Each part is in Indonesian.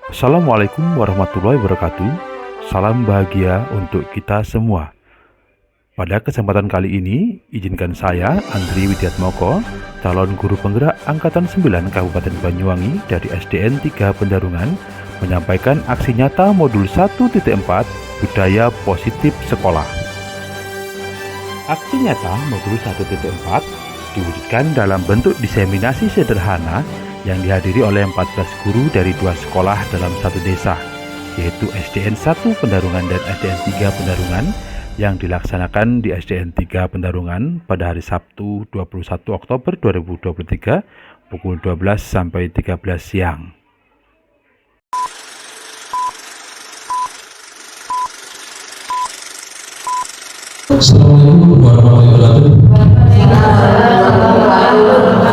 Assalamualaikum warahmatullahi wabarakatuh. Salam bahagia untuk kita semua. Pada kesempatan kali ini, izinkan saya, Andri Widiatmoko, calon guru penggerak Angkatan 9 Kabupaten Banyuwangi dari SDN 3 Pendarungan, menyampaikan aksi nyata modul 1.4 Budaya Positif Sekolah. Aksi nyata modul 1.4 diwujudkan dalam bentuk diseminasi sederhana yang dihadiri oleh 14 guru dari 2 sekolah dalam satu desa, yaitu SDN 1 Pendarungan dan SDN 3 Pendarungan, yang dilaksanakan di SDN 3 Pendarungan pada hari Sabtu 21 Oktober 2023 pukul 12 sampai 13 siang. Assalamualaikum warahmatullahi wabarakatuh.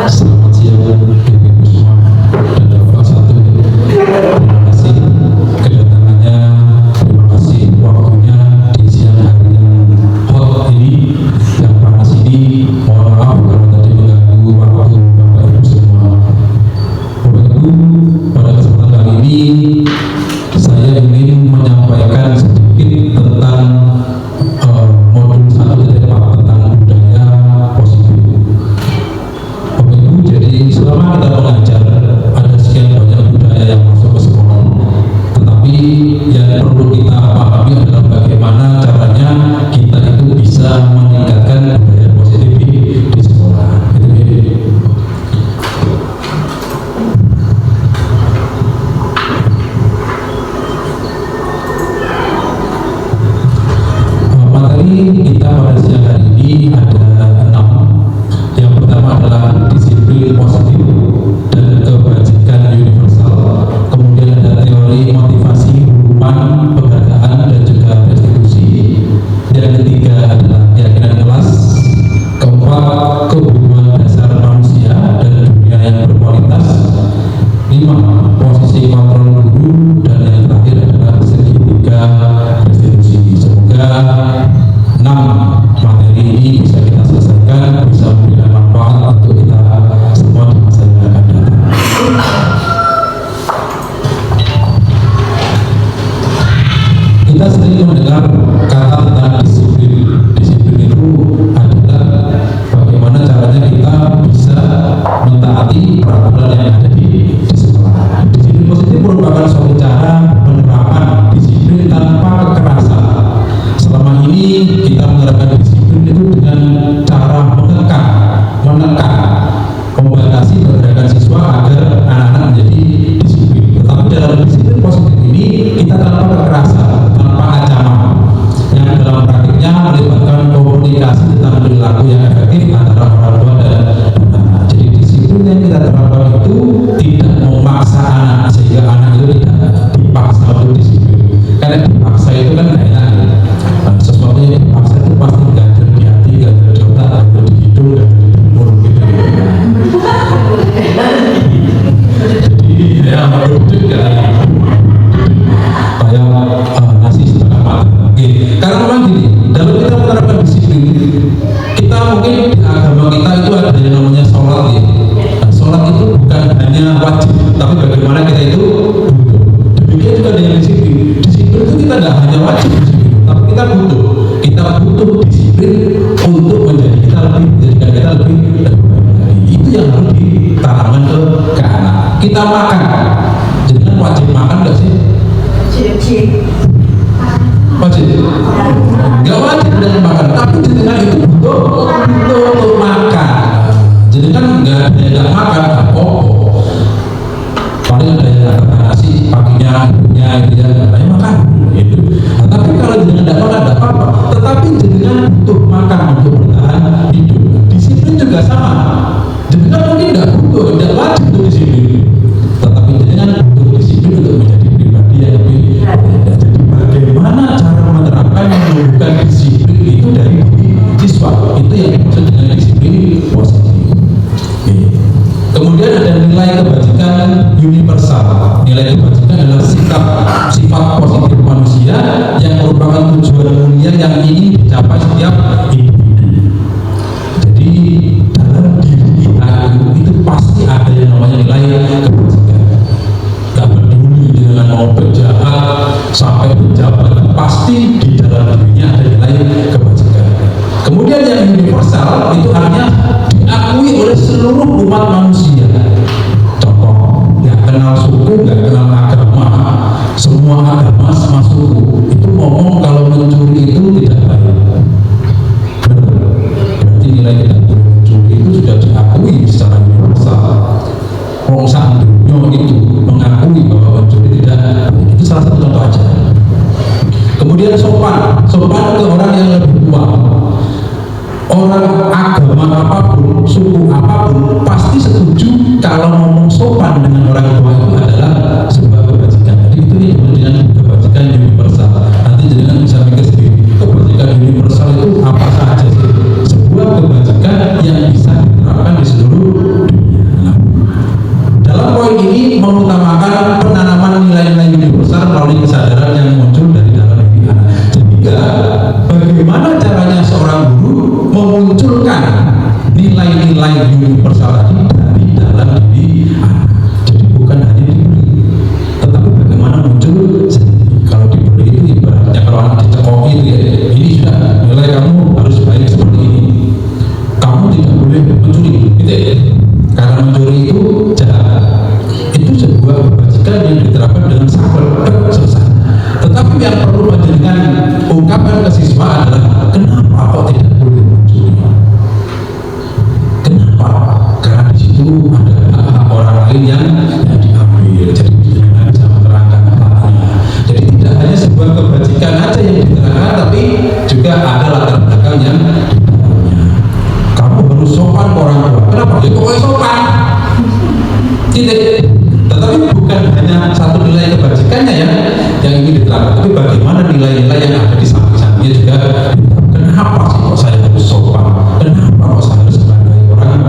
Selamat siang Ibu semua dan Bapak satu. Terima kasih kedatangannya, terima kasih waktunya di siang hari yang hot ini, yang panas ini. Mohon maaf kalau tadi mengganggu waktu Bapak Ibu semua. Bapak Ibu, pada kesempatan kali ini saya ingin menyampaikan sedikit tentang modul 1.4 tentang budaya positif. Bapak Ibu, jadi selama kita mengajar ada sekian banyak budaya yang masuk ke sekolah, tetapi yang perlu kita pahami adalah bagaimana caranya kita itu bisa meningkatkan budaya positif di sekolah. Materi kita pada siang hari ini ada 6. Yang pertama adalah disiplin positif dan kebajikan universal. Kemudian ada teori motivasi, hukuman, penghargaan, dan juga restitusi. Yang ketiga adalah keyakinan kelas. Keempat, kebutuhan dasar manusia dan dunia yang berkualitas. 5, posisi kontrol guru. Dan yang terakhir adalah segitiga restitusi. Semoga 6 materi ini bisa kita selesaikan, bisa memberikan manfaat untuk kita semua di masa yang akan datang. Kita sering mendengar kata tentang disiplin. Disiplin itu adalah bagaimana caranya kita bisa mentaati peraturan yang ada di sekolah. Disiplin positif merupakan suatu cara penerapan disiplin tanpa kekerasan. Selama ini kita menerapkan disiplin itu dengan cara menekan, membatasi pergerakan siswa agar anak-anak menjadi disiplin. Tetapi dalam disiplin positif ini kita tanpa kekerasan, tanpa ancaman, yang dalam praktiknya melibatkan komunikasi tentang perilaku yang efektif antara orang tua dan anak. Jadi disiplin yang kita terapkan itu tidak memaksa anak, sehingga anak itu tidak dipaksa untuk disiplin. Karena dipaksa itu kan gak enak. Sesuatu yang dipaksa itu pasti ganjel di hati, ganjel di otak, ganjel di hidung, ganjel di mulut gitu. Jadi ya mengeduk ya kayak nasi setengah matang. Karena memang gini, dalam kita menerapkan disiplin, kita mungkin di agama kita itu ada yang namanya sholat ya. Nah, sholat itu bukan hanya wajib, tapi bagaimana kita itu butuh. Demikian juga dengan disiplin. Disiplin itu kita tidak hanya wajib disiplin, tapi kita butuh disiplin untuk menjadikan kita lebih baik. Itu yang harus ditanamkan ke anak. Kita makan, jadi kan wajib makan nggak sih? Wajib. Nggak wajib dengan makan, tapi dengan itu butuh makan. Jadi kan nggak makan apa? Paling ada yang kata nasi paginya, ibunya itu ya, makan gitu. Nah, tapi kalau dengan tidak makan tidak apa-apa, tetapi dengan butuh makan untuk bertahan hidup. Disiplin juga sama. Dengan mungkin tidak butuh, tidak wajib untuk disiplin, tetapi dengan butuh disiplin untuk menjadi pribadi yang lebih baik. Jadi bagaimana cara menerapkan menumbuhkan disiplin itu dari siswa, itu yang dimaksud dengan disiplin positif. Kemudian ada nilai kebajikan universal. Nilai kebajikan adalah sifat positif manusia yang merupakan tujuan mulia yang ingin dicapai setiap individu. Jadi dalam diri kita itu pasti ada yang namanya nilai kebajikan. Gak peduli dengan itu nggak kenal agama, semua agama masuk itu ngomong kalau mencuri itu tidak baik. Benar. Berarti nilai tidak boleh mencuri itu sudah diakui secara universal. Orang dunia itu mengakui bahwa mencuri tidak baik. Itu salah satu contoh aja. Kemudian sopan ke orang yang lebih tua. Orang agama apapun, suku apapun pasti setuju kalau ngomong sopan dengan orang tua itu adalah sebuah kebajikan. Jadi itu nih dengan kebajikan universal. Nanti jangan bisa mikir sendiri, kebajikan universal itu apa saja sih? Sebuah kebajikan yang bisa diterapkan di seluruh dunia. Nah, dalam poin ini mengutamakan penanaman nilai-nilai universal melalui kesadaran yang muncul dari dalam diri anak. Sehingga bagaimana caranya seorang guru memunculkan nilai-nilai universal tadi dari dalam diri anak. Jadi bukan hanya diberi, tetapi bagaimana muncul sendiri. Kalau diberi itu ibaratnya kalau anak dicekoki itu ya, ini sudah nilai kamu harus baik seperti ini. Kamu tidak boleh mencuri, gitu ya. Karena mencuri itu jahat. Itu sebuah kebajikan yang diterapkan dengan sangat selesai. Tetapi yang perlu menjadikan ungkapan ke siswa adalah kenapa kok tidak boleh mencuri? Kenapa? Karena di situ ada hak orang lain yang diambil. Jadi jangan bisa menerangkan hal-halnya. Jadi tidak hanya sebuah kebajikan aja yang diterangkan, tapi juga ada latar belakang yang di dalamnya. Kamu harus sopan ke orang tua. Kenapa? Ya pokoknya sopan. Titik. Tetapi bukan hanya satu nilai kebajikannya yang ingin diterapkan, tapi bagaimana nilai-nilai yang ada di samping-sampingnya juga. Kenapa sih kok saya harus sopan? Kenapa kok saya harus menghargai orang?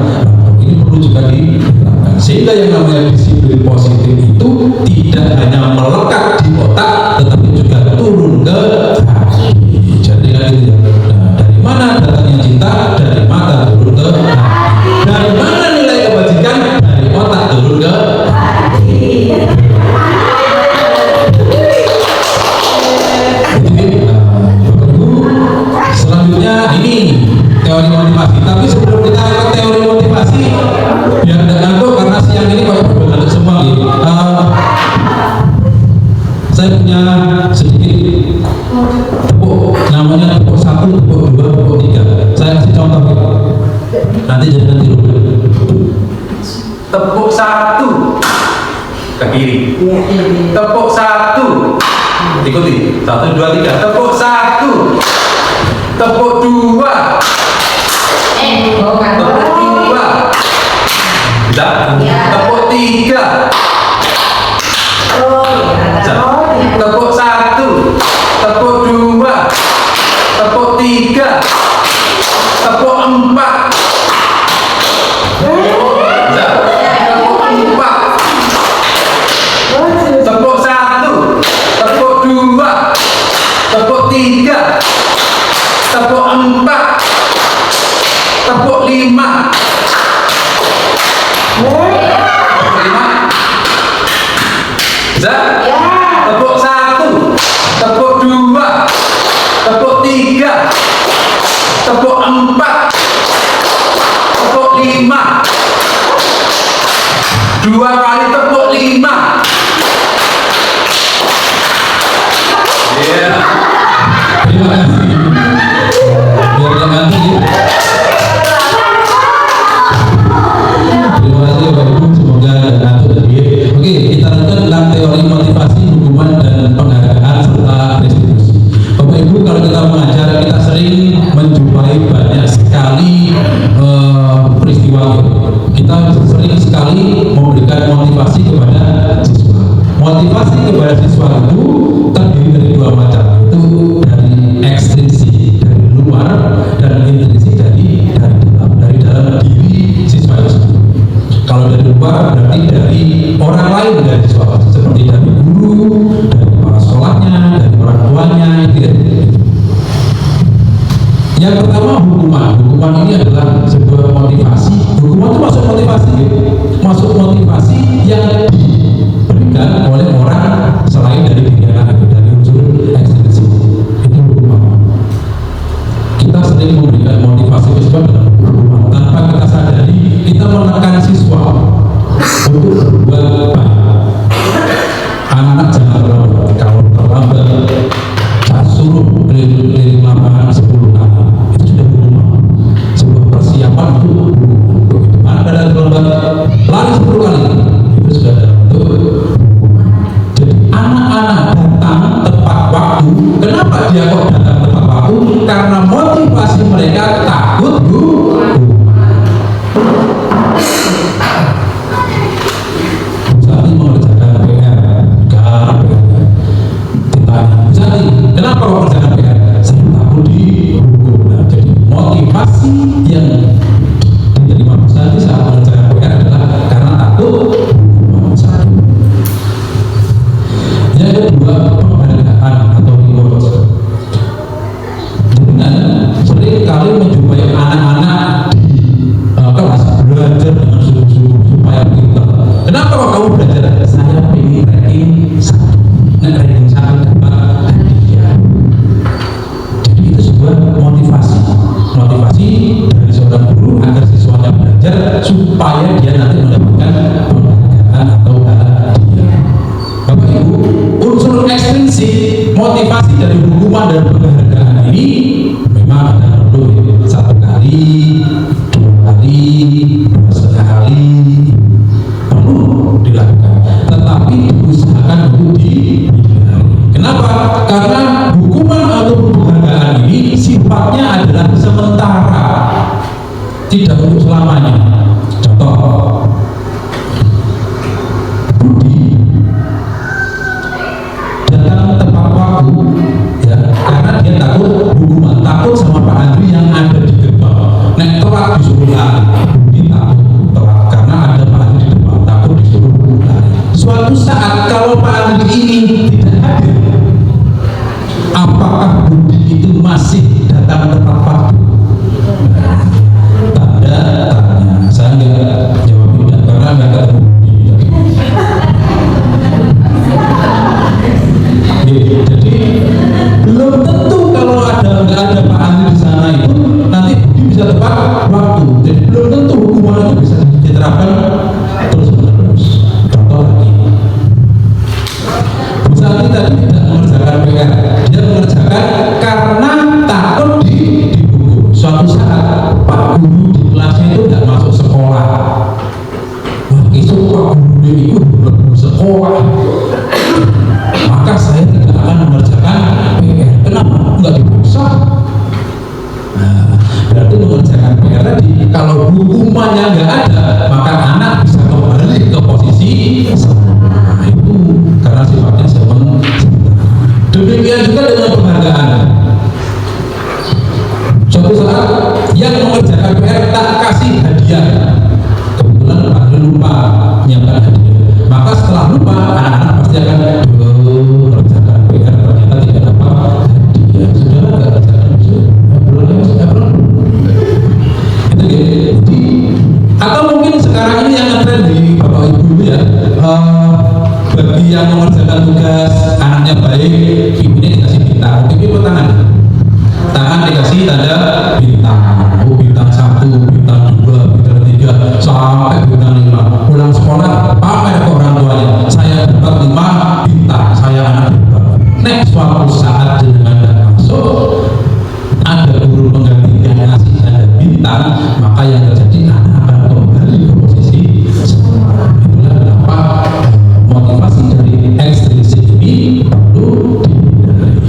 Ini perlu juga diterapkan. Sehingga yang namanya disiplin positif itu tidak hanya melekat di otak, tetapi juga turun ke hati. Jadi kan gitu ya. Nah, dari mana datangnya cinta? Dari mata turun ke hati. Dari mana nilai kebajikan? Dari otak turun ke selanjutnya ini teori motivasi. Tapi sebelum kita ke teori motivasi, biar tidak ngantuk karena siang ini kayak berbentuk semua gitu. Saya punya sedikit tepuk, namanya tepuk 1, tepuk 2, tepuk 3. Saya kasih contoh gitu. Nanti jangan tiru. Tepuk 1 ke kiri. Tepuk 1. Ikuti. 1, 2, 3. Tepuk 1. Tepuk 2. Tepuk 2. Bisa? Tepuk 3. Tepuk 1. Tepuk 2. Tepuk 3. Tepuk 4. Bisa? Tepuk 4. Tepuk 1. Tepuk 2. Tepuk 3. Tepuk 4. Tepuk 5. Bisa? Tepuk 1. Tepuk 2. Tepuk 3. Tepuk 4. Tepuk 5. 2 kali tepuk 5. Iya. Terima kasih. Biar nanti. Terima kasih Bapak Ibu, semoga nanti lebih. Oke, kita lanjutkan dalam teori motivasi, hukuman dan penghargaan serta restitusi. Bapak Ibu, kalau kita mengajar, kita sering menjumpai banyak sekali peristiwa. Kita sering sekali memberikan motivasi kepada siswa. Motivasi kepada siswa itu terdiri dari 2 macam, itu dari ekstrinsik dari luar dan intrinsik dari dalam diri siswa itu sendiri. Kalau dari luar berarti dari orang lain dari siswa, seperti dari guru, dari kepala sekolahnya, dari orang tuanya, gitu. Yang pertama hukuman. Hukuman ini adalah sebuah motivasi. Hukuman itu masuk motivasi, gitu. Masuk motivasi yang diberikan oleh orang selain dari diri dua penghargaan atau reward. Dengan sering kali menjumpai anak-anak di kelas belajar dengan sungguh-sungguh supaya pintar. Kenapa kok kamu belajar? Saya pengen ranking 1. Nah, ranking 1 dapat hadiah. Jadi itu sebuah motivasi dari seorang guru agar siswanya belajar supaya dia nanti mendapatkan penghargaan atau hadiah. Bapak Ibu, unsur ekstrinsik motivasi dari hukuman dan penghargaan ini memang ada perlu 1 kali, 2 kali, 2,5 kali perlu dilakukan, tetapi diusahakan untuk dihindari. Kenapa? Karena hukuman atau penghargaan ini sifatnya adalah sementara, tidak untuk selamanya. Contoh, Budi datang tepat waktu ya, karena dia takut hukuman, takut sama Pak Andri yang ada di gerbang. Nek telat disuruh lari, Budi takut telat karena ada Pak Andri di depan, takut disuruh lari. Suatu saat kalau Pak Andri ini tidak hadir, apakah Budi itu masih datang tepat waktu? Tanda tanya. Saya nggak jawab tidak karena nggak ketemu Budi. Jadi belum tentu kalau nggak ada Pak Andri di sana itu nanti Budi bisa tepat waktu. Jadi belum tentu hukuman itu bisa diterapkan terus menerus. Contoh lagi, Bu Santi tadi tidak mengerjakan PR. Dia mengerjakan karena takut dihukum. Suatu saat Pak Guru di kelasnya itu tidak masuk sekolah. Wah, itu Pak Guru itu belum sekolah. Maka saya tidak akan mengerjakan PR. Kenapa? Enggak dipaksa. Nah, berarti mengerjakan PR tadi, kalau hukumannya nggak ada, maka anak bisa kembali ke posisi semula itu karena sifatnya sementara. Demikian juga dengan penghargaan. Suatu saat yang mengerjakan PR tak kasih hadiah, kebetulan Pak Andri lupa menyiapkan hadiah, maka setelah lupa anak-anak pasti akan mengerjakan PR ternyata tidak dapat hadiah. Sudah nggak kerjakan belum itu jadi. Atau mungkin sekarang ini yang ngetren di Bapak Ibu ya, bagi yang mengerjakan tugas anaknya baik, ibunya dikasih bintang. Ibu tangan dikasih tanda bintang. Oh, bintang 1, bintang 2, bintang 3 sampai bintang 5. Pulang sekolah pamer ke orang tuanya, saya dapat 5 bintang, saya anak hebat. Next suatu saat dengan masuk ada guru pengganti yang ngasih tanda bintang, maka yang terjadi anak akan kembali ke posisi semula. Itulah kenapa motivasi dari ekstrinsik ini perlu dihindari.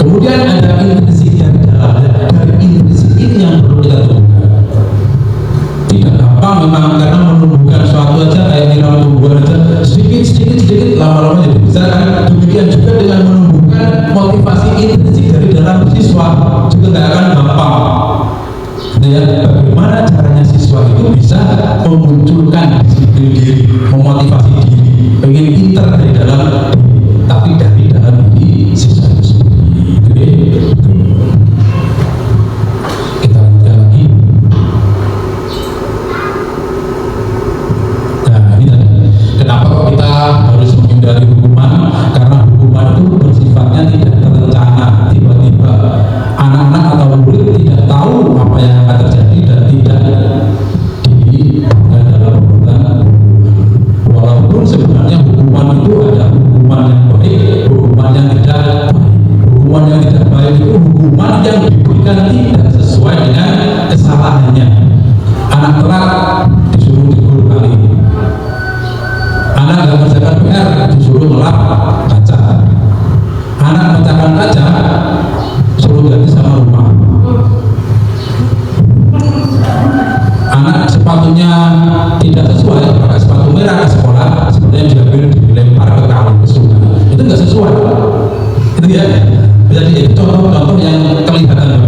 Kemudian ada intrinsik dari dalam. Dari intrinsik ini yang perlu kita temukan. Tidak gampang memang, karena menumbuhkan suatu aja kayak nyiram tumbuhan aja sedikit lama-lama jadi besar kan. Demikian juga dengan menumbuhkan motivasi intrinsik dari dalam siswa juga tidak akan gampang. Ya, bagaimana caranya siswa itu bisa memunculkan disiplin diri, memotivasi diri, pengen pintar dari dalam diri, tapi dari dalam diri siswa itu sendiri. Kita lanjutkan lagi. Nah, ini tadi kenapa kok kita harus menghindari hukuman? Karena hukuman itu bersifatnya tidak terencana, tiba-tiba anak-anak atau murid tidak tahu apa yang akan terjadi dan tidak diberikan dalam perbuatan. Walaupun sebenarnya hukuman itu ada hukuman yang baik, hukuman yang tidak baik. Hukuman yang tidak baik itu hukuman yang diberikan tidak sesuai dengan kesalahannya. Anak telat disuruh tegur kali. Anak nggak mengerjakan PR disuruh ngelap kaca. Anak memecahkan kaca suruh ganti sama rumah. Anak sepatunya tidak sesuai, pakai sepatu merah ke sekolah, sepertinya diambil dilempar ke kali ke sungai. Itu nggak sesuai. Itu ya. Jadi contoh-contoh yang kelihatan.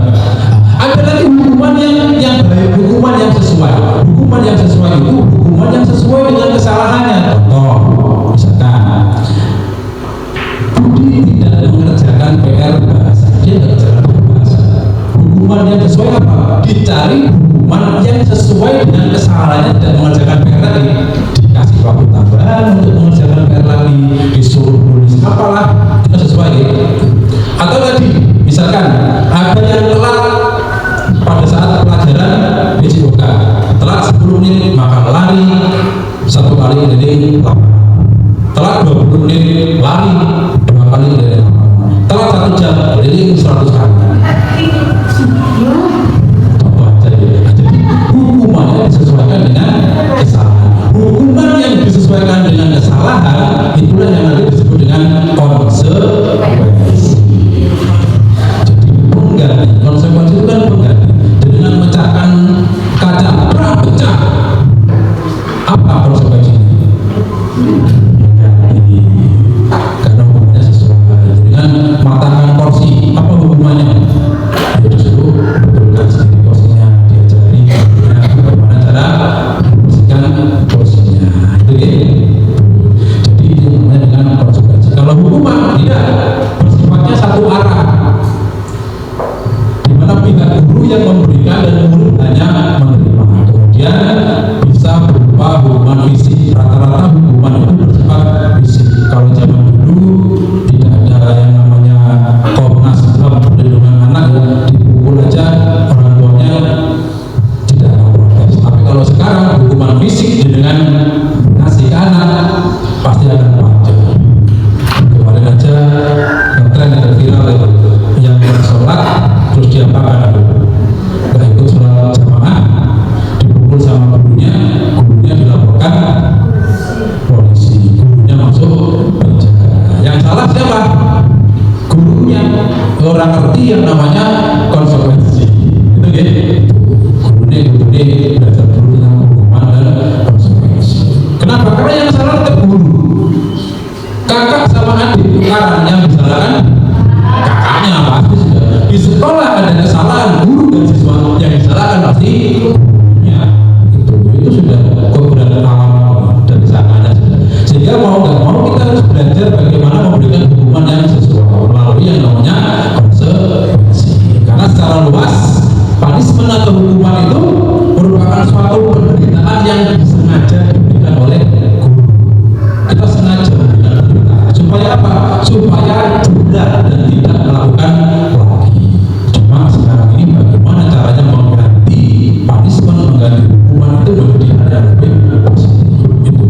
Ada lagi hukuman yang baik, hukuman yang sesuai. Hukuman yang sesuai itu hukuman yang sesuai dengan kesalahannya. Contoh, kali keliling lapangan. Telat 20 menit lari 2 kali keliling lapangan. Telat 1 jam keliling 100 kali. Jadi hukumannya disesuaikan dengan kesalahan. Hukuman yang disesuaikan dengan kesalahan itulah yang nanti disebut dengan konsekuensi. Jadi pengganti, konsekuensi itu kan pengganti. Dengan memecahkan kaca, pecah. Apa konsekuensinya? Mengganti. Karena hukumannya sesuai. Dengan matangkan porsi, apa hukumannya? Ya disuruh betulkan sendiri porsinya, diajari bagaimana cara membersihkan porsinya. Itu ya. Jadi itu namanya dengan konsekuensi. Kalau hukuman tidak bersifatnya satu arah, di mana pihak guru yang memberikan dan murid hanya menerima. Kemudian bisa berupa hukuman fisik. Rata-rata hukuman itu bersifat fisik. Kalau zaman dulu tidak ada yang namanya Komnas HAM perlindungan anak, ya dipukul aja orang tuanya tidak akan protes. Tapi kalau sekarang hukuman fisik dengan ngasih ke anak pasti akan panjang. Kemarin aja ngetren yang viral yang sholat terus diapakan, nggak ikut sholat jamaah, dipukul sama gurunya dilaporkan polisi, gurunya masuk penjara. Yang salah siapa? Gurunya. Orang ngerti yang namanya konsekuensi. Itu ya. Gurunya belajar dulu tentang hukuman dan konsekuensi. Kenapa? Karena yang salah tetap guru. Kakak sama adik tukaran, yang disalahkan kakaknya pasti sudah. Di sekolah ada kesalahan guru dan siswa, yang disalahkan pasti gurunya. Itu sudah keberadaan alam dari sananya sudah. Sehingga mau nggak mau kita harus belajar bagaimana memberikan hukuman yang sesuai melalui yang namanya konsekuensi. Karena secara luas punishment atau hukuman itu merupakan suatu penderitaan yang sengaja diberikan oleh guru. Kita sengaja memberikan penderitaan supaya apa? Supaya tidak dan tidak melakukan lagi. Cuma sekarang ini bagaimana caranya mengganti punishment, mengganti hukuman itu menjadi hal yang lebih positif. Itu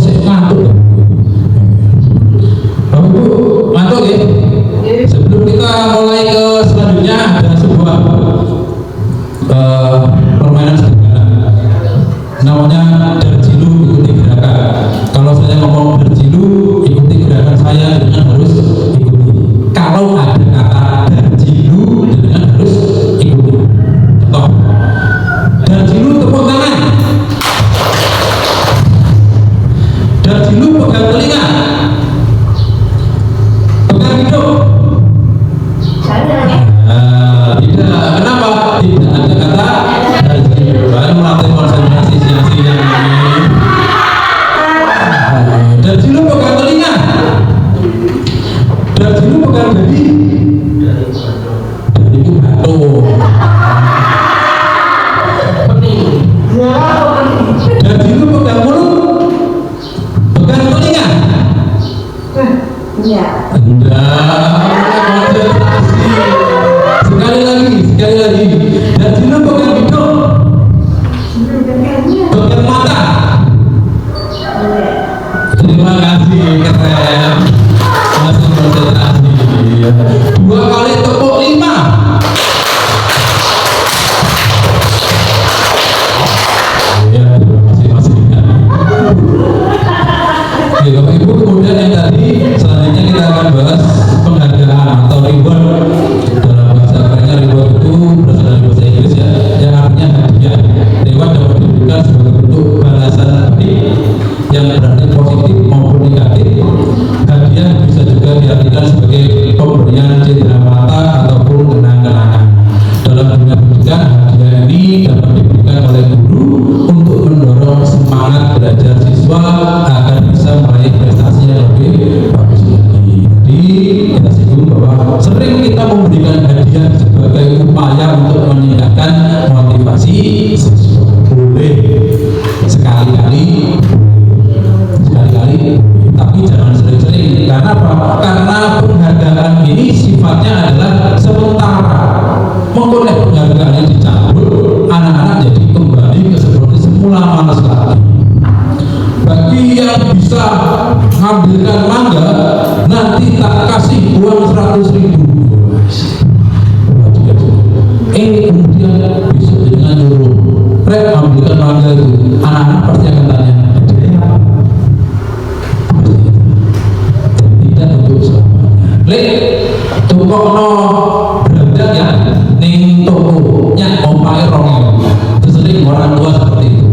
saya ngantuk ya. Bapak Ibu ngantuk ya? Sebelum kita mulai ke selanjutnya ada sebuah permainan sederhana namanya darjilu, ikuti gerakan. Kalau saya ngomong darjilu, ikuti gerakan saya dengan harus ikuti. Kalau ada kata darjilu, dengan harus ikuti. Contoh, darjilu tepuk tangan, darjilu pegang telinga, pegang hidung. Tidak. Kenapa? Tidak ada kata darjilu. Baru melatih konsentrasi siang-siang ini. Darjilu pegang telinga, darjilu pegang dadi. Dadi itu batuk. Darjilu pegang mulut, pegang telinga. Konsentrasi. Sekali lagi. Darjilu pegang hidung, pegang mata. Terima kasih, keren. Masih konsentrasi. 2 kali tepuk 5. Ya, masih. Oke, Bapak Ibu, kemudian yang tadi selanjutnya kita akan bahas penghargaan atau reward. Dalam bahasa kerennya reward itu berasal dari bahasa Inggris ya, yang artinya hadiah. Reward dapat diberikan sebagai bentuk balasan balik yang berarti positif maupun negatif. Hadiah bisa juga diartikan sebagai pemberian cindera mata bisa ngambilkan mangga, nanti tak kasih uang 100.000. Kemudian besok dengan nyuruh rek ambilkan mangga itu, anak-anak pasti akan tanya hadiahnya apa? Tidak untuk selamanya. Lek tukokno berandak ya ning toko nya omahe rong sering orang tua seperti itu.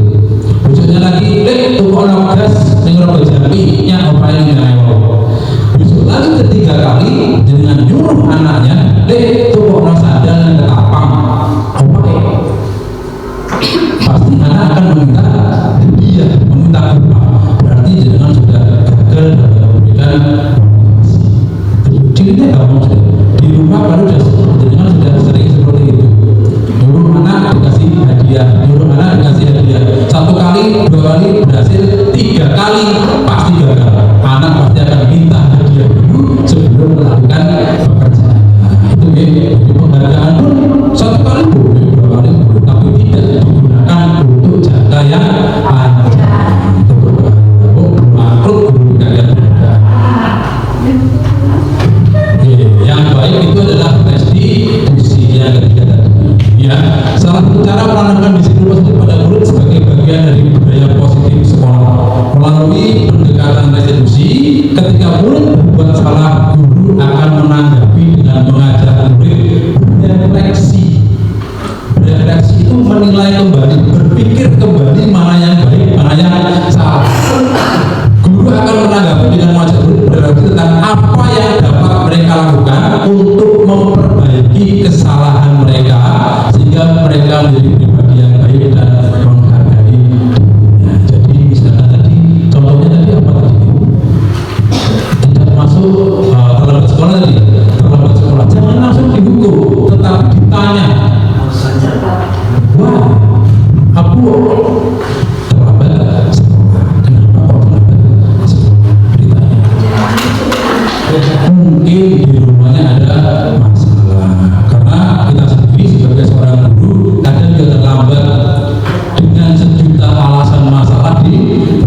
Besoknya lagi lek tukokno gas ning Rogo Jambi nya omahe 5.000. Besok lagi ketiga kali dengan nyuruh anaknya lek tukokno sandal nang ketapang omahe. Pasti anak akan meminta hadiah, meminta apa? Berarti jenengan sudah gagal dalam memberikan dirinya gampang sudah di rumah baru jenengan sudah sering seperti itu, nyuruh anak dikasih hadiah, nyuruh anak dikasih hadiah, 1 kali 2 kali berhasil, 3 kali pasti gagal. Anak pasti akan minta hadiah dulu sebelum melakukan pekerjaan. Itu ya, di penghargaan pun 1 kali boleh, 2 kali boleh, tapi tidak digunakan untuk jangka yang panjang. Makhluk guru kalian berbeda. Yang baik itu adalah restitusi yang ketiga tadi. Ya, salah satu cara menanamkan disiplin positif pada murid sebagai bagian dari budaya positif sekolah melalui pendekatan restitusi. Ketika murid berbuat salah, guru akan menanggapi dengan mengajak murid berefleksi. Berefleksi itu menilai kembali, berpikir kembali mana yang baik, mana yang salah. Guru akan menanggapi dengan mengajak murid berefleksi tentang apa yang dapat mereka lakukan untuk memperbaiki kesalahan mereka sehingga mereka menjadi pribadi yang baik dan menghargai dirinya. Jadi misalnya tadi contohnya tadi apa tadi? Tidak masuk terlambat sekolah tadi, terlambat sekolah jangan langsung dihukum, tetapi ditanya. Wah, Abu terlambat sekolah, kenapa kok terlambat sekolah? Ditanya. Mungkin di rumahnya ada masalah, karena kita sendiri sebagai seorang guru kadang juga terlambat dengan sejuta alasan masalah di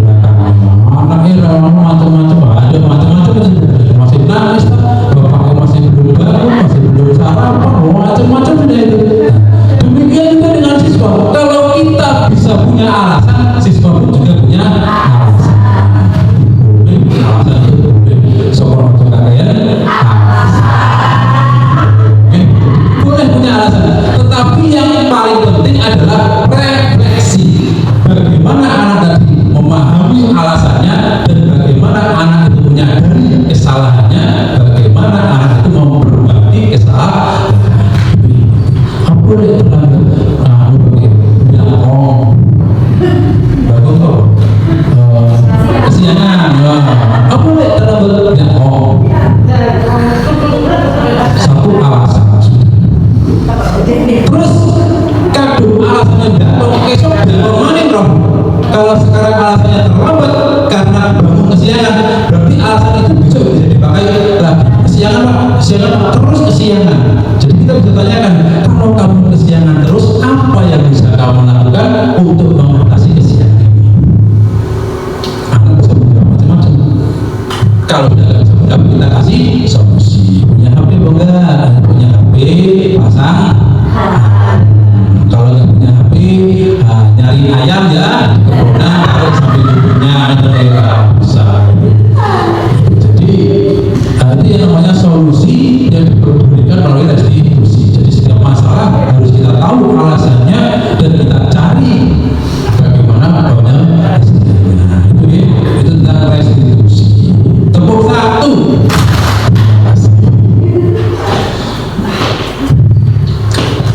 belakang. Anaknya macam-macam, ada macam-macam, masih nangis, bapaknya masih belum bangun, masih belum sarapan, macam-macam sudah itu. Demikian juga dengan siswa. Kalau kita bisa punya alasan, siswa pun juga punya alasan. Boleh alasan itu boleh. Sekolah untuk kalian boleh punya alasan. Tetapi yang paling penting adalah refleksi. Bagaimana anak tadi memahami alasannya dan bagaimana anak itu menyadari kesalahannya, bagaimana anak itu memperbaiki kesalahan. Apa boleh terlambat? Nah, bilang bagus kok. Kesiangan, ya. Apa boleh terlambat? Bilang satu alasan. Terus kadung alasannya tidak, besok jangan main dong. Kalau sekarang alasannya terlambat karena bangun kesiangan, berarti alasan itu besok bisa dipakai lagi. Kesiangan Pak, kesiangan Pak, terus kesiangan. Jadi kita bisa tanyakan, kalau kamu kesiangan terus, apa yang bisa kamu lakukan untuk mengatasi kesiangan ini? Anak bisa menjawab macam-macam. Kalau tidak bisa menjawab, kita kasih solusi. Punya HP enggak? Punya HP, pasang. Kalau nggak punya HP, nyari ayam ya di kebonan, taruh sambil hidupnya bisa. Jadi itu yang namanya solusi yang diberikan melalui restitusi. Jadi setiap masalah harus kita tahu alasannya dan kita cari bagaimana penyelesaiannya. Itu tentang restitusi. Tepuk satu.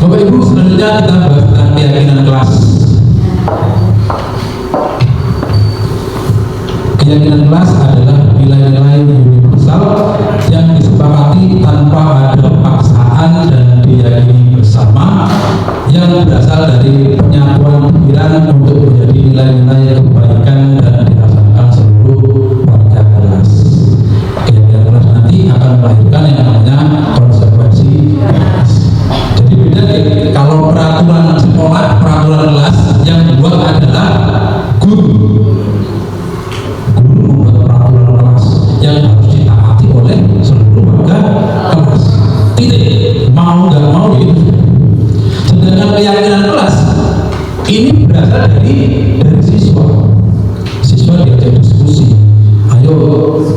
Bapak Ibu, selanjutnya kita bahas tentang keyakinan kelas. Keyakinan kelas adalah nilai-nilai universal yang disepakati tanpa ada paksaan dan diyakini bersama, yang berasal dari penyatuan pikiran untuk menjadi nilai-nilai kebaikan dan dirasakan seluruh warga kelas. Keyakinan kelas nanti akan melahirkan yang namanya konsekuensi kelas. Jadi beda kalau peraturan sekolah, peraturan kelas yang dibuat adalah guru membuat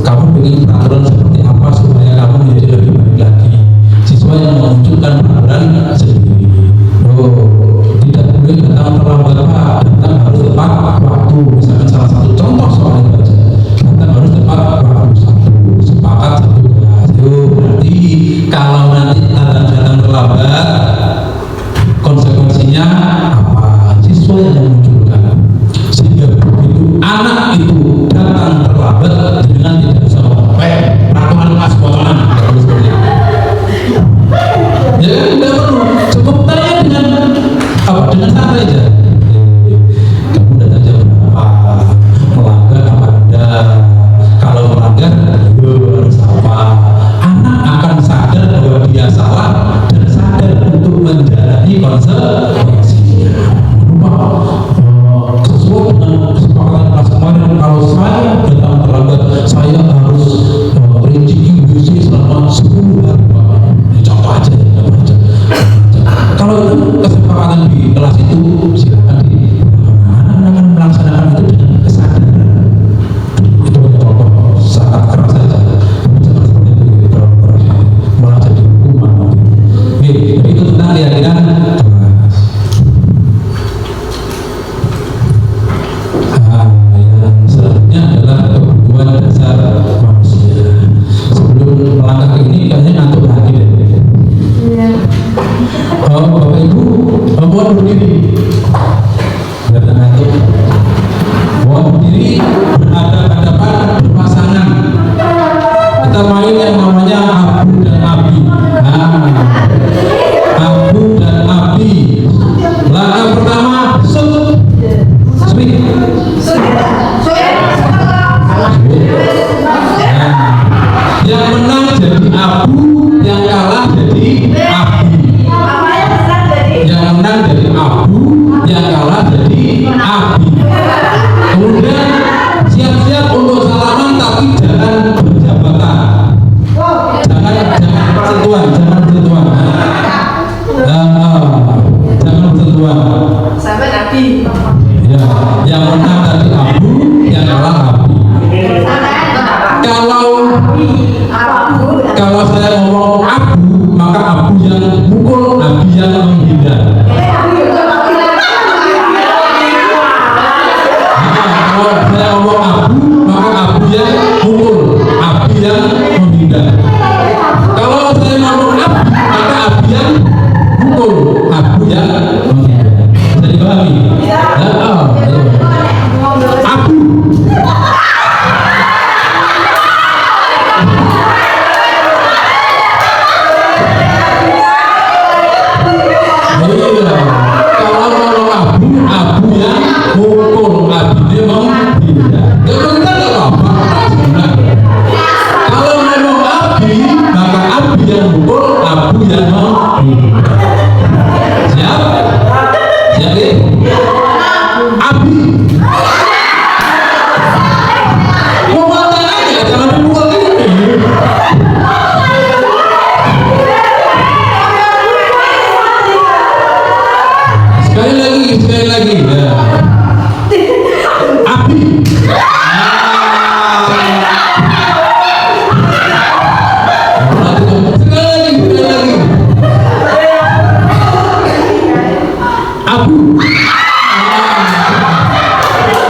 kamu ingin peraturan seperti apa supaya kamu menjadi lebih baik lagi. Siswa yang memunculkan peraturan sendiri. Tidak boleh datang terlambat Pak, datang harus tepat waktu. Misalkan salah satu contoh soal yang baca, datang harus tepat waktu satu, sepakat satu kelas. Berarti kalau nanti datang terlambat, konsekuensinya apa? Siswa yang memunculkan. Sehingga begitu anak itu datang terlambat dengan tidak usah peraturan kelas potongan, harus seperti itu. Ya kan tidak perlu, cukup tanya dengan dengan santai aja. Kamu datang jam berapa? Melanggar apa enggak? Kalau melanggar, harus apa? Anak akan sadar bahwa dia salah dan sadar untuk menjalani konsekuensinya. Sesuai dengan kesepakatan kelas kemarin, kalau saya datang terlambat, saya harus rinci UBC selama 10 hari. Contoh aja ya, kalau itu kesepakatan di kelas itu, silakan anak-anak akan melaksanakan itu dengan kesadaran. Itu hanya contoh sangat keras saja, jangan seperti itu malah jadi hukuman. Oke, jadi itu tentang keyakinan kelas. Yang selanjutnya adalah kebutuhan dasar manusia. Sebelum melangkah ke ini, kayaknya ngantuk lagi deh. Bapak Ibu, mohon berdiri. Biar ngantuk. Mohon berdiri, berhadapan-hadapan, berpasangan. Kita main yang namanya Abu dan Abi. Abu dan Abi. Langkah pertama, yang menang jadi Abu, yang kalah jadi Abi. Yang menang jadi Abu, yang kalah jadi Abi. Kemudian siap-siap untuk salaman, tapi jangan berjabatan. Jangan bersentuhan, jangan bersentuhan. Jangan bersentuhan. Sampai Nabi. Ya, yang menang tadi Abu, yang kalah Abi. Kalau saya ngomong Abu, maka Abu yang mukul, Abi yang menghindar. Kalau saya ngomong Abu, maka Abu yang mukul, Abi yang menghindar. Kalau saya ngomong Abu, maka Abi yang mukul, Abu yang menghindar. Bisa dipahami? Abu. Sekali lagi ya. Abi. Sekali lagi. Abu.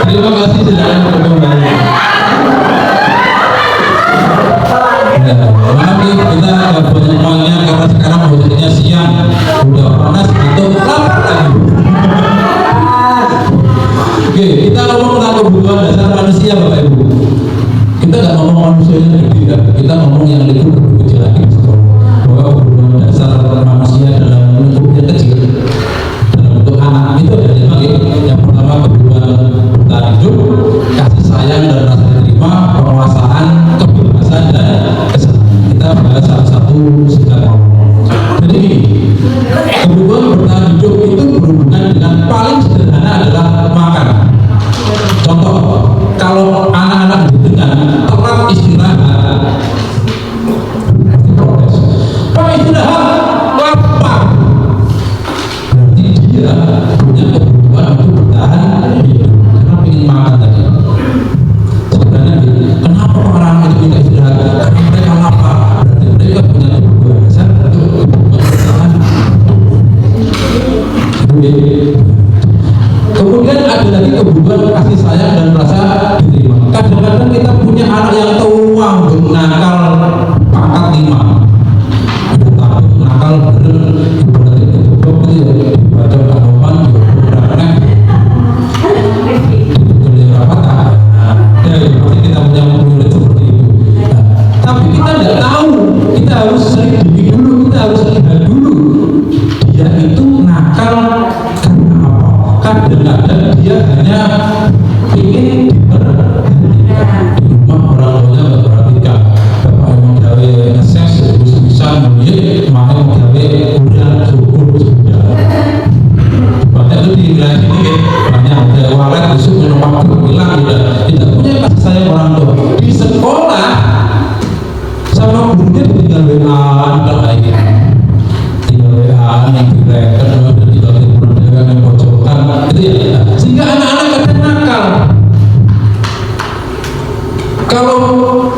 Terima kasih sudah kembali. Maaf nih, kita agak banyak uangnya karena sekarang waktunya siang, udah panas, itu lapar lagi. Oke, kita ngomong tentang kebutuhan dasar manusia, Bapak Ibu. Kita nggak ngomong manusia yang gede, kita ngomong yang lebih kecil lagi. Bahwa kebutuhan dasar manusia dalam lingkup yang kecil, dalam bentuk anak itu ada 5. Yang pertama kebutuhan bertahan hidup, kasih sayang dan rasa terima, penguasaan, kebebasan dan kesenangan. Kita bahas satu-satu sejak ngomong. Jadi kebutuhan bertahan hidup itu berhubungan dengan paling sederhana adalah makan. Contoh, kalau anak-anak dengan telat istirahat, punya anak yang tua nakal pangkat 5, udah tahu nakal bener, ibaratnya itu ya dibaca tanaman diobrak-abrik dibeli rapatan. Ya pasti kita punya murid seperti itu. Nah, tapi kita tidak tahu, kita harus selidiki dulu, kita harus lihat dulu dia itu nakal karena apa. Kadang-kadang dia hanya ingin diperhatikan di rumah, orang tuanya nggak perhatikan. Bapak yang gawe ngeses terus bisa melihat, makanya mau gawe udah syukur sudah banyak itu di wilayah sini ya, banyak ada walet besok minum waktu bilang udah tidak punya kasih sayang orang tua. Di sekolah sama gurunya tinggal WA, udah lagi tinggal WA yang direkan dan tinggal telepon yang bocorkan itu ya, sehingga anak-anak kadang nakal. Kalau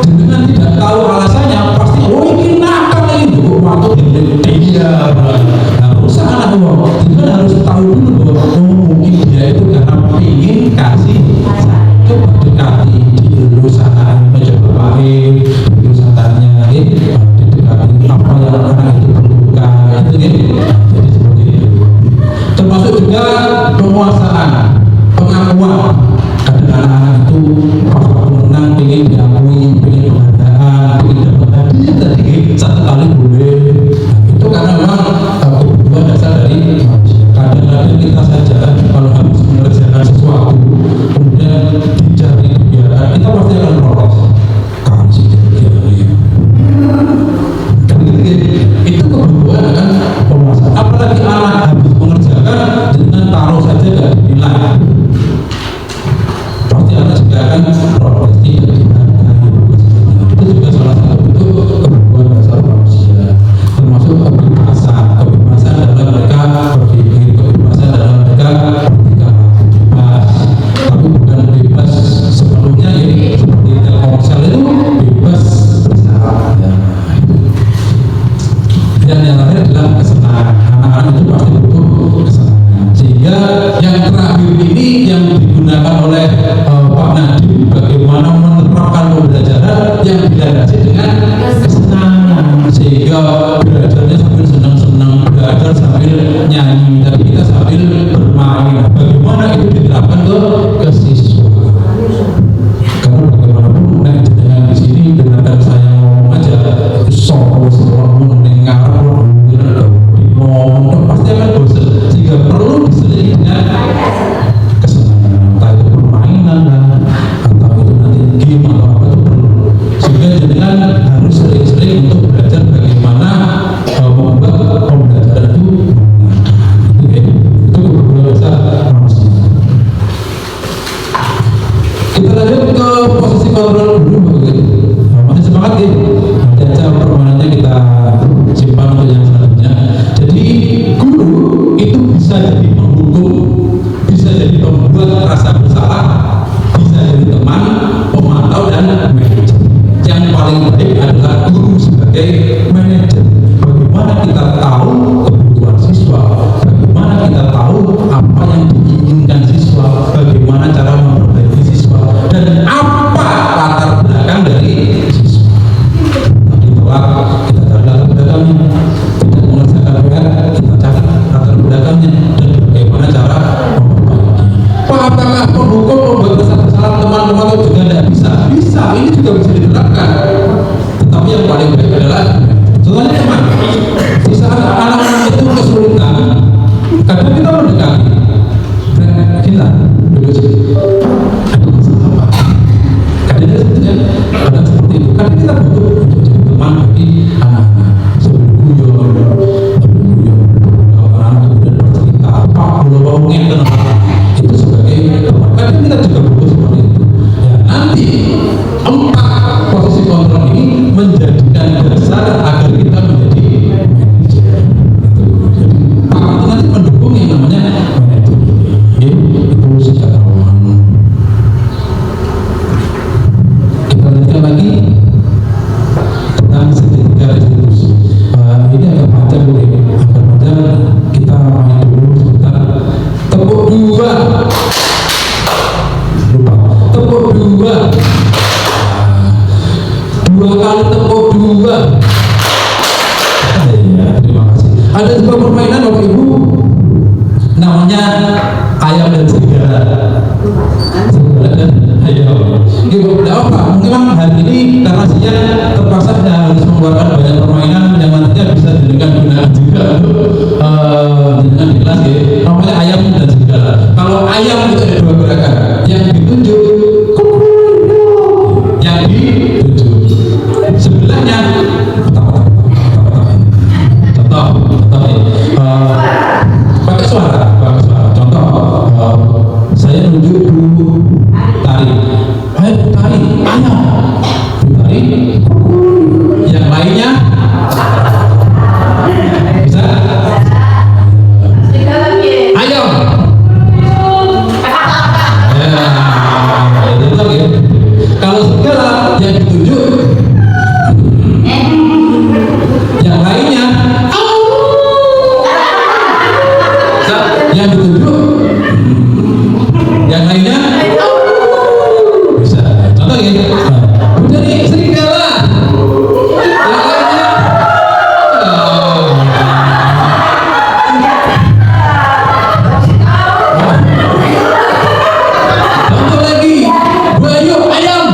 dengan tidak tahu alasannya pasti oh ini nakal ini waktu dia rusak anak uang. Kita harus tahu dulu bahwa mungkin dia itu karena ingin kasih coba dekati dulu sana, mencoba baik dulu sananya, didekati apa yang anak itu perlukan itu jadi seperti itu. Termasuk juga penguasaan, pengakuan. Kadang anak-anak itu pas waktu menang ingin diakui, ingin penghargaan, ingin dapat hadiah tadi satu kali boleh. Itu karena memang kebutuhan dasar dari manusia. Kadang-kadang kita saja kalau habis mengerjakan sesuatu kemudian dicari kebiaraan, kita pasti akan protes. Kasih dia. Dan itu kebutuhan kan penguasaan. Apalagi anak habis mengerjakan dengan taruh saja tidak dinilai. Pasti anak juga akan protes, tidak dihargai. Itu juga salah satu bentuk kebutuhan dasar manusia, termasuk kebebasan dalam mereka berpikir, kebebasan dalam mereka bertindak bebas, tapi bukan bebas sepenuhnya ya, seperti Telkomsel itu bebas bersyarat ya. Dan yang terakhir adalah kesenangan. Anak-anak itu pasti butuh kesenangan, sehingga yang terakhir ini yang digunakan oleh Pak Nadiem bagaimana menerapkan pembelajaran yang dilandasi dengan kesenangan, sehingga belajarnya sambil senang-senang, belajar sambil nyanyi, tapi kita sambil bermain. Bagaimana itu diterapkan ke siswa? Karena bagaimanapun dengan di sini dengan saya ngomong aja itu ngomong pasti akan bosan, sehingga perlu diselingi dengan kesenangan, entah itu permainan lah, atau itu nanti game atau apa itu perlu, sehingga dengan harus sering-sering untuk belajar bagaimana membuat pembelajaran itu menyenangkan. Itu kebutuhan dasar manusia. Kita lanjut ke posisi kontrol dulu, masih semangat ya, nanti aja permainannya kita simpan untuk yang selanjutnya. Jadi guru itu bisa jadi penghukum, bisa jadi pembuat rasa bersalah, bisa jadi teman, pemantau dan manajer. Yang paling baik adalah guru sebagai manajer. Bagaimana kita tahu kebutuhan siswa, bagaimana kita tahu apa yang diinginkan siswa, bagaimana cara memperbaiki siswa, dan apa latar belakang dari siswa. Tadi telat, kita cari latar belakangnya. Tidak mengerjakan PR, kita cari latar belakangnya dan bagaimana cara memperbaiki. Apakah penghukum membuat kesalahan teman-teman atau juga tidak bisa? Bisa, ini juga bisa diterapkan. Tetapi yang paling baik adalah contohnya teman. Di saat anak-anak itu kesulitan, kadang kita mendekati, kita duduk sini. Ada masalah apa? Kadang sebetulnya kadang seperti itu. Kadang kita butuh untuk jadi teman bagi anak-anak. Anak-anak kemudian bercerita apa, kalau ngeten itu sebagai teman. Kadang kita juga butuh seperti itu. Ya, nanti 4 posisi kontrol ini menjadikan dasar agar kita menjadi manajer. Jadi Pak itu nanti mendukung yang namanya manajer. Itu secara awal. Kita lanjutkan lagi tentang sertifikat restitusi. Ini agak panjang boleh, agak panjang, kita main dulu sebentar. Tepuk 2, lupa. Tepuk 2. 2 kali tepuk 2. Ya, terima kasih. Ada sebuah permainan Bapak Ibu, namanya ayam dan serigala. Serigala dan ayam. Tidak apa, mungkin memang hari ini karena siang terpaksa harus mengeluarkan banyak permainan yang nantinya bisa gunakan juga dengan di kelas ya. Namanya ayam dan serigala. Kalau ayam itu ada 2 gerakan, yang ditunjuk, yang ditunjuk. Sebelahnya pakai suara. Contoh, saya nunjuk Bu Tari. Ayo Bu Tari, ayo. Bu Tari. Yang lainnya bisa? Ayo. Ya, itu lagi. Kalau segala yang ditunjuk, yang lainnya, yang ditunjuk, yang lainnya bisa. Contoh ya, jadi serigala, yang lainnya contoh lagi, bayu ayam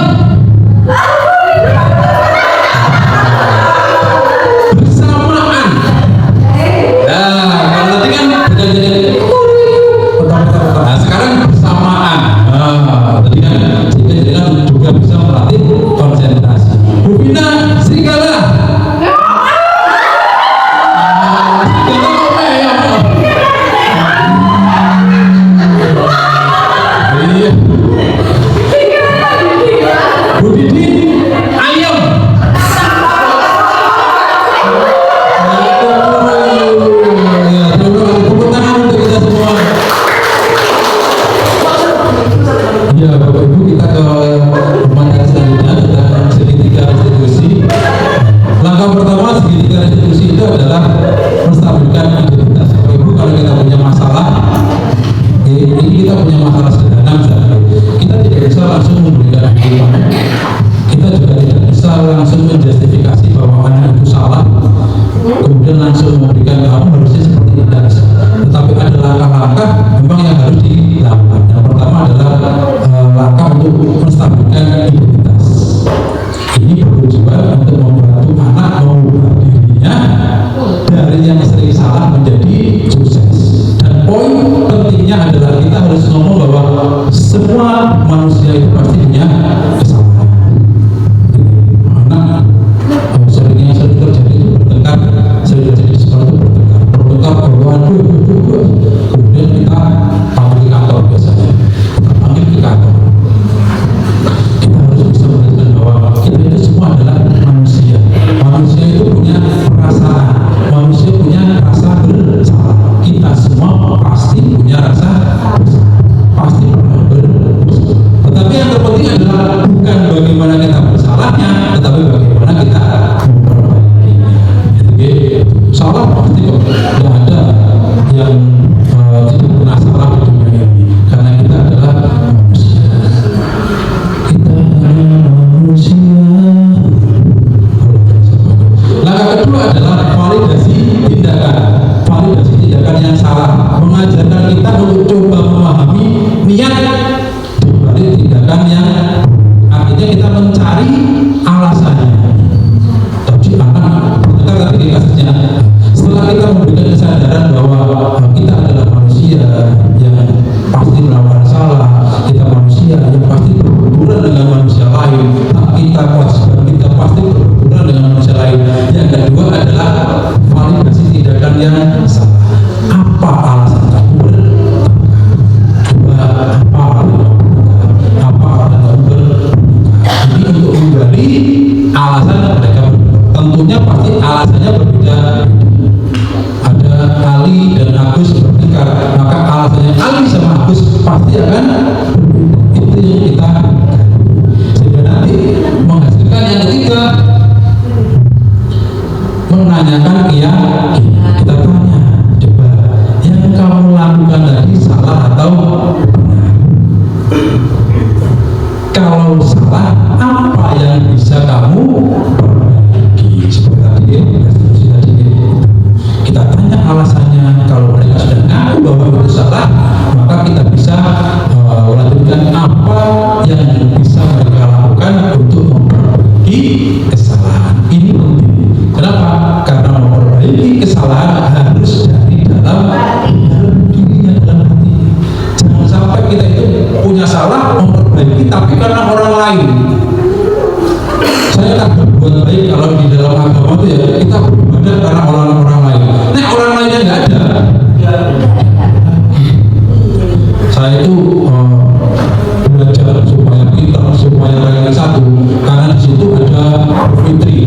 bersamaan. Nah, kalau tadi kan jadi nah, sekarang bersamaan. Tadi kan sehingga juga bisa melatih konsentrasi. Bu Vina, serigala. Serigala apa ya? Iya. Bu Didi, ayam. Tepuk tangan untuk kita semua. Ya, Bapak Ibu, kita ke pemandang selanjutnya tentang segitiga restitusi. Langkah pertama segitiga restitusi itu adalah menstabilkan identitas. Bapak Ibu, kalau kita punya masalah, ini kita punya masalah sederhana misalnya, kita tidak bisa langsung memberikan hukuman. Kita juga tidak bisa langsung menjustifikasi bahwa anak itu salah, kemudian langsung memberikan kamu harusnya seperti ini. Tetapi ada langkah-langkah memang yang harus dilakukan. Yang pertama adalah langkah untuk menstabilkan identitas. Ini bertujuan untuk membantu anak mengubah dirinya dari yang sering salah menjadi sukses. Dan poin pentingnya adalah kita harus ngomong bahwa semua manusia itu pasti punya kesalahan. Anak seringnya sering terjadi itu bertengkar, sering terjadi sesuatu bertengkar bawaan, kemudian kita panggil ke kantor biasanya. Kita panggil ke kantor. Kita harus bisa menjelaskan bahwa kita itu semua adalah manusia. Manusia itu punya perasaan, manusia punya rasa bersalah. Kita semua pasti punya rasa bersalah, pasti pernah bersalah. Tetapi yang terpenting adalah bukan bagaimana kita bersalahnya, tetapi bagaimana kita memperbaikinya. Jadi salah pasti kok, tidak ada yang tidak pernah salah di dunia ini, karena kita adalah manusia. Kita manusia. Langkah kedua adalah validasi tindakan. Validasi tindakan yang salah mengajarkan kita untuk coba memahami niat dibalik tindakan yang artinya kita mencari alasannya. Tapi anak bertengkar tadi di kasusnya, setelah kita memberikan kesadaran bahwa kita adalah manusia yang pasti melakukan salah, kita manusia yang pasti berbenturan dengan manusia lain, kita kewajiban kita pasti berbenturan dengan manusia lain. Yang kedua adalah validasi tindakan yang salah. Apa alasan kamu bertengkar? Coba apa alasan kamu bertengkar? Ini untuk menggali alasan mereka. Tentunya pasti alasannya berbeda. Ada Ali dan Agus saya tak berbuat baik kalau di dalam agama itu ya kita beribadah karena orang lain. Nah orang lainnya nggak ada. Saya itu belajar supaya pintar, supaya ranking 1 karena di situ ada Bu Fitri.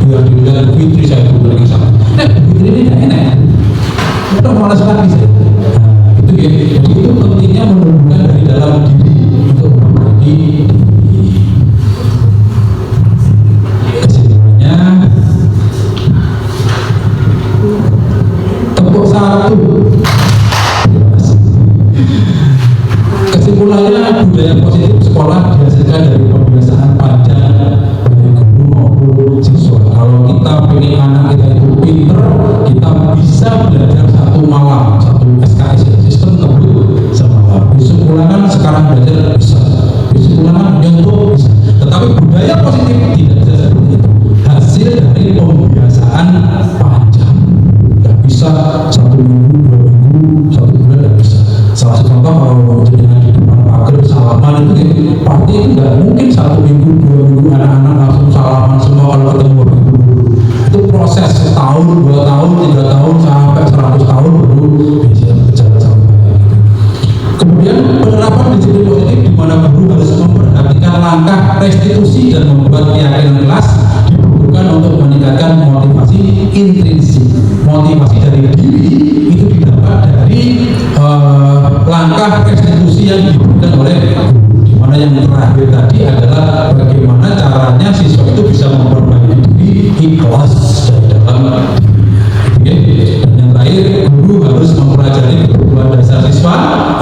Biar dilihat Bu Fitri saya itu ranking 1. Nah Bu Fitri ini tidak enak. Udah malas lagi saya. Nah, itu ya. Jadi itu pentingnya menumbuhkan dari dalam diri untuk memperbaiki kesimpulannya. Tepuk satu. Kesimpulannya budaya positif sekolah dihasilkan dari pembiasaan panjang baik guru maupun siswa. Kalau kita pengen anak kita itu pinter, kita bisa belajar satu malam, satu SKS sistem tersebut semalam. Besok ulangan sekarang belajar bisa, besok ulangan nyontoh bisa. Tetapi budaya positif tidak bisa seperti itu. Hasil dari pembiasaan panjang. Tidak bisa 1 minggu, 2 minggu, 1 bulan tidak bisa. Salah satu contoh kalau jadinya di depan pagar salaman itu pasti nggak mungkin 1 minggu, 2 minggu anak-anak langsung salaman semua kalau ketemu guru. Itu proses setahun, 2 tahun, 3 tahun sampai 100 tahun baru bisa berjalan sampai gitu. Kemudian penerapan disiplin positif di mana guru harus memperhatikan langkah restitusi dan membuat keyakinan kelas dibutuhkan untuk meningkatkan motivasi intrinsik. Motivasi dari diri itu didapat dari langkah restitusi yang diberikan oleh guru. Di mana yang terakhir tadi adalah bagaimana caranya siswa itu bisa memperbaiki diri, ikhlas dari dalam diri. Dan yang terakhir, guru harus mempelajari kebutuhan dasar siswa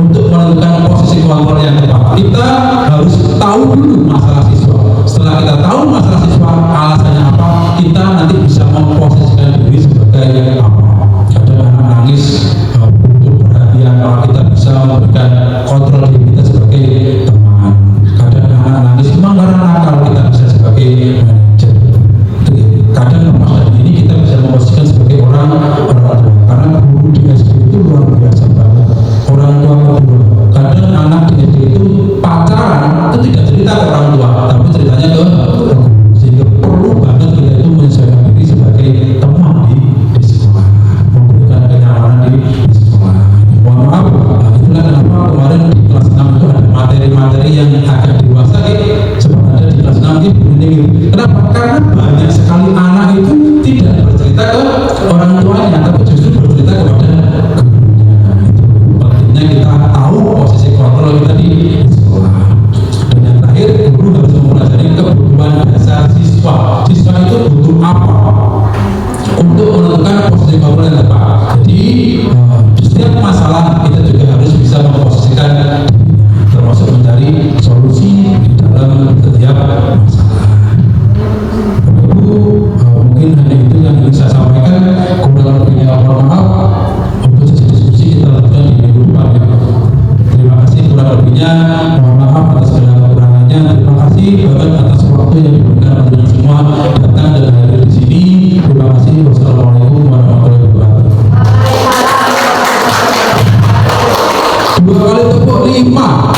untuk menentukan posisi kontrol yang tepat. Kita harus tahu dulu masalah siswa. Setelah kita tahu masalah siswa, alasannya apa, kita nanti bisa memposisikan diri sebagai apa. Kadang anak nangis butuh perhatian, kalau kita bisa memberikan kontrol diri kita sebagai teman. Kadang anak nangis memang karena nakal, kita bisa sebagai manajer. Kadang lepas dari ini kita bisa memposisikan sebagai orang tua, karena guru di SD itu luar biasa banget. Orang tua kedua. Kadang anak di SD itu pacaran itu tidak cerita ke orang tua, tapi ceritanya ke guru. Sehingga perlu banget kita itu menyesuaikan diri sebagai teman di sekolah, memberikan kenyamanan di sekolah. Mohon maaf, itulah kenapa kemarin di kelas 6 itu ada materi-materi yang agak dewasa sebab ada di kelas 6 ini begini. Kenapa? Karena banyak sekali anak itu tidak bercerita ke orang tuanya, tapi justru bercerita kepada gurunya. Itu pentingnya kita tahu posisi kontrol kita di sekolah. Dan yang terakhir, guru harus mempelajari kebutuhan dasar siswa. Siswa itu butuh apa untuk menentukan posisi kontrol yang tepat. Jadi di setiap masalah kita juga harus bisa memposisikan dirinya, termasuk mencari solusi di dalam setiap masalah. Mungkin hanya itu yang ingin saya sampaikan. Kurang lebihnya mohon maaf. Untuk sesi diskusi kita lakukan di minggu depan ya. Terima kasih. Kurang lebihnya mohon maaf atas segala kekurangannya. Terima kasih banget atas waktu yang diberikan untuk semua datang dan hadir di sini. Terima kasih. Wassalamualaikum warahmatullahi wabarakatuh. 2 kali tepuk 5.